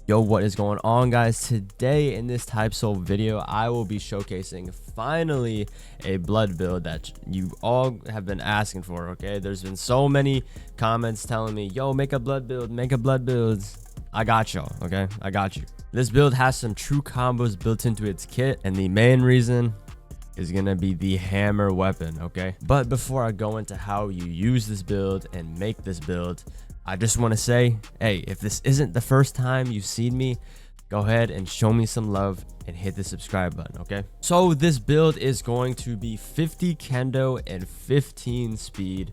Yo, what is going on, guys? Today in this type soul video, I will be showcasing finally a blood build that you all have been asking for. Okay, there's been so many comments telling me, yo, make a blood build, make a blood build. I got y'all. Okay, I got you. This build has some true combos built into its kit, and the main reason is gonna be the hammer weapon. Okay, but before I go into how you use this build and make this build, I just want to say, hey, if this isn't the first time you've seen me, go ahead and show me some love and hit the subscribe button. Okay, so this build is going to be 50 Kendo and 15 speed.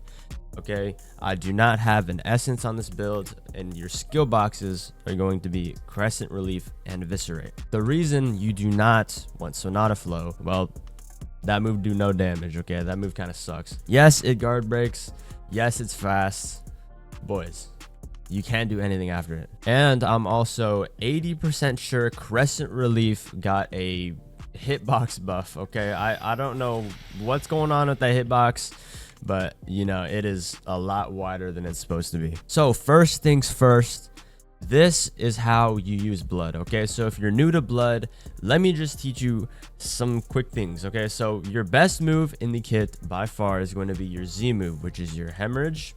Okay, I do not have an essence on this build, and your skill boxes are going to be Crescent Relief and Eviscerate. The reason you do not want Sonata Flow, well, that move do no damage. Okay, that move kind of sucks. Yes, it guard breaks. Yes, it's fast. Boys, you can't do anything after it. And I'm also 80% sure Crescent Relief got a hitbox buff. Okay, I don't know what's going on with that hitbox, but you know, it is a lot wider than it's supposed to be. So first things first, this is how you use blood. Okay, so if you're new to blood, let me just teach you some quick things. Okay, so your best move in the kit by far is going to be your Z move, which is your hemorrhage.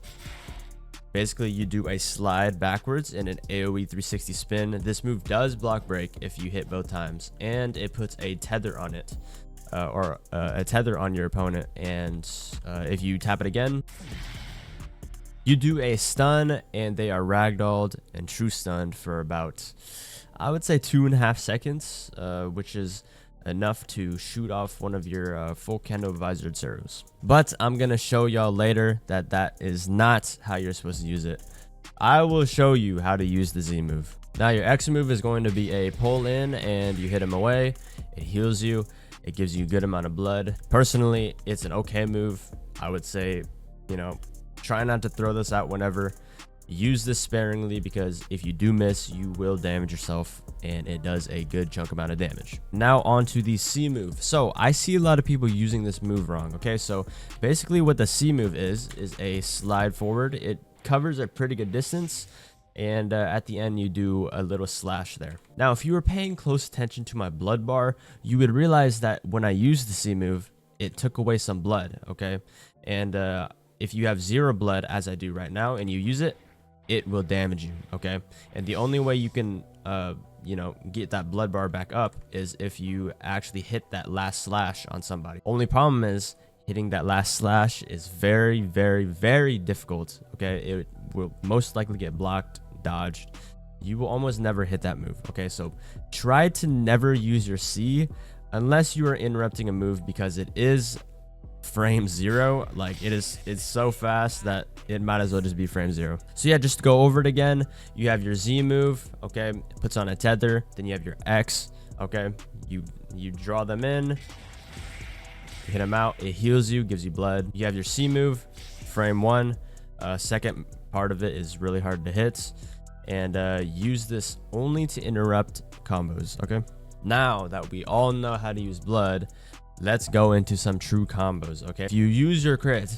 Basically, you do a slide backwards and an AoE 360 spin. This move does block break if you hit both times, and it puts a tether on it, or a tether on your opponent. And if you tap it again, you do a stun, and they are ragdolled and true stunned for about, I would say, 2.5 seconds, which is enough to shoot off one of your full Kendo visored servos. But I'm gonna show y'all later that that is not how you're supposed to use it. I will show you how to use the Z move. Now your X move is going to be a pull in, and you hit him away. It heals you. It gives you a good amount of blood. Personally, it's an okay move. I would say, you know, try not to throw this out whenever. Use this sparingly, because if you do miss, you will damage yourself, and it does a good chunk amount of damage. Now on to the C move. So I see a lot of people using this move wrong. Okay, so basically what the C move is a slide forward. It covers a pretty good distance, and at the end you do a little slash there. Now if you were paying close attention to my blood bar, you would realize that when I used the C move, it took away some blood. Okay, and if you have 0 blood, as I do right now, and you use it, it will damage you. Okay, and the only way you can you know, get that blood bar back up is if you actually hit that last slash on somebody. Only problem is hitting that last slash is very, very, very difficult. Okay, it will most likely get blocked, dodged. You will almost never hit that move. Okay, so try to never use your C unless you are interrupting a move, because it is frame 0. Like, it's so fast that it might as well just be frame 0. So yeah, just to go over it again, you have your Z move. Okay, it puts on a tether. Then you have your X. Okay, you draw them in, you hit them out, it heals you, gives you blood. You have your C move, frame 1. Second part of it is really hard to hit, and use this only to interrupt combos. Okay, now that we all know how to use blood, let's go into some true combos. Okay, if you use your crit,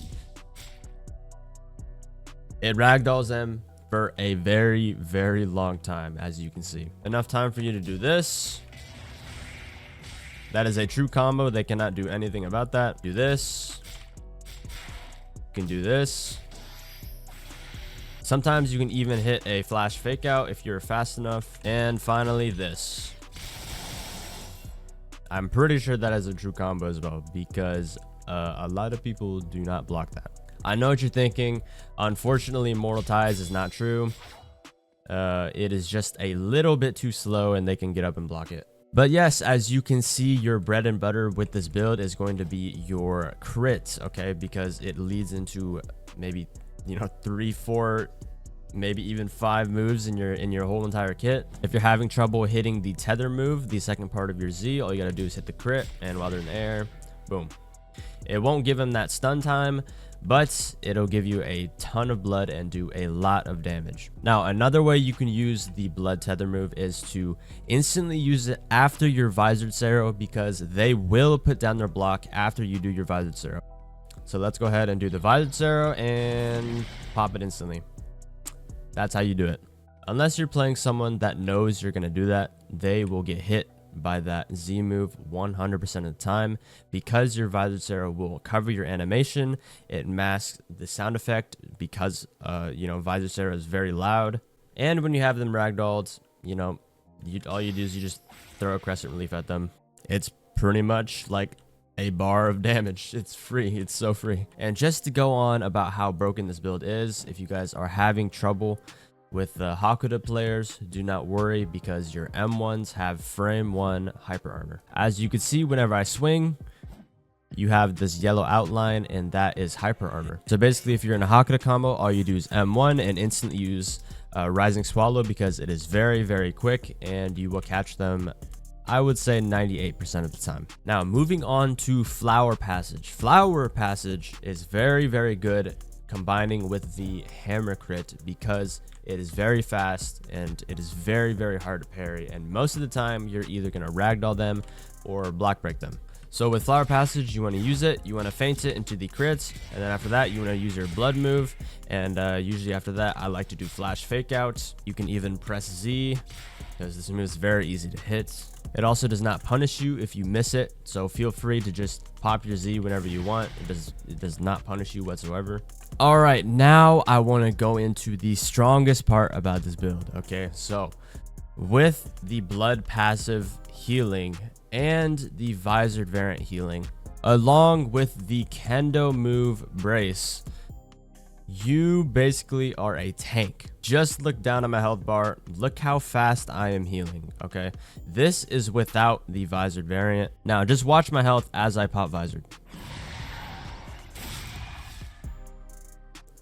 it ragdolls them for a very, very long time, as you can see. Enough time for you to do this. That is a true combo. They cannot do anything about that. Do this. You can do this. Sometimes you can even hit a flash fake out if you're fast enough. And finally, this. I'm pretty sure that is a true combo as well, because a lot of people do not block that. I know what you're thinking. Unfortunately, Mortal Ties is not true. It is just a little bit too slow, and they can get up and block it. But yes, as you can see, your bread and butter with this build is going to be your crit. Okay, because it leads into maybe, you know, 3, 4, maybe even 5 moves in your whole entire kit. If you're having trouble hitting the tether move, the second part of your Z, all you gotta do is hit the crit, and while they're in the air, boom. It won't give them that stun time, but it'll give you a ton of blood and do a lot of damage. Now, another way you can use the blood tether move is to instantly use it after your visored Sero, because they will put down their block after you do your visored Sero. So let's go ahead and do the visored Sero and pop it instantly. That's how you do it. Unless you're playing someone that knows you're going to do that, they will get hit by that Z move 100% of the time, because your Eviscerate will cover your animation. It masks the sound effect because Eviscerate is very loud. And when you have them ragdolled, all you do is you just throw a Crescent Relief at them. It's pretty much like a bar of damage. It's free. It's so free. And just to go on about how broken this build is, if you guys are having trouble with the Hakuda players, do not worry, because your M1s have frame 1 hyper armor. As you can see, whenever I swing, you have this yellow outline, and that is hyper armor. So basically, if you're in a Hakuda combo, all you do is M1 and instantly use Rising Swallow, because it is very, very quick and you will catch them, I would say, 98% of the time. Now, moving on to Flower Passage. Flower Passage is very, very good combining with the Hammer Crit, because it is very fast and it is very, very hard to parry. And most of the time, you're either going to ragdoll them or block break them. So with Flower Passage, you want to use it, you want to feint it into the crits, and then after that, you want to use your blood move. And usually after that, I like to do flash fake out. You can even press Z, because this move is very easy to hit. It also does not punish you if you miss it, so feel free to just pop your Z whenever you want. It does not punish you whatsoever. All right, now I want to go into the strongest part about this build. Okay, so with the blood passive healing and the visored variant healing, along with the Kendo move brace, you basically are a tank. Just look down at my health bar. Look how fast I am healing. Okay, this is without the visored variant. Now just watch my health as I pop visored.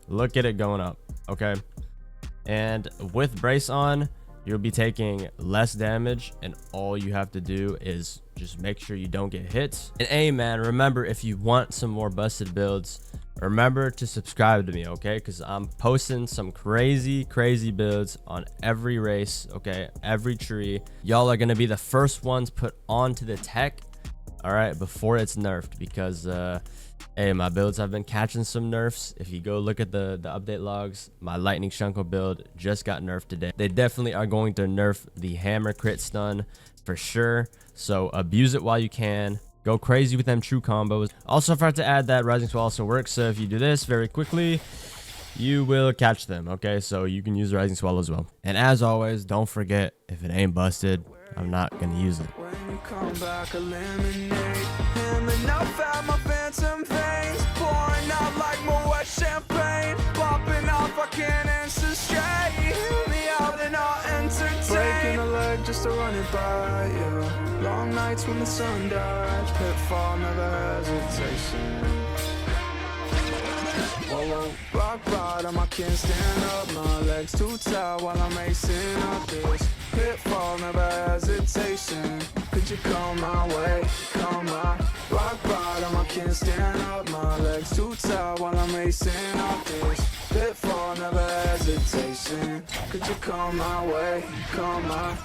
Look at it going up. Okay, and with brace on, you'll be taking less damage, and all you have to do is just make sure you don't get hit. And hey man, remember, if you want some more busted builds, remember to subscribe to me, okay? Because I'm posting some crazy builds on every race, okay? Every tree. Y'all are going to be the first ones put onto the tech, all right, before it's nerfed, because hey, my builds have been catching some nerfs. If you go look at the update logs, my Lightning Shunko build just got nerfed today. They definitely are going to nerf the Hammer Crit Stun for sure, so abuse it while you can. Go crazy with them true combos. Also, I forgot to add that Rising Swallow also works, so if you do this very quickly, you will catch them, okay? So you can use the Rising Swallow as well. And as always, don't forget, if it ain't busted, I'm not gonna use it. When you come back, eliminate him enough at my phantom veins, pouring out like more wet champagne, popping off, I can't answer straight. Hear me out and I'll entertain. Breaking a leg just to run it by you. Long nights when the sun dies, pitfall, never hesitation. Whoa, rock bottom, I can't stand up. My legs too tired while I'm acing up this pitfall, never hesitation. Could you come my way? Come my rock bottom, I can't stand up. My legs too tired while I'm acing up this pitfall, never hesitation. Could you come my way? Come my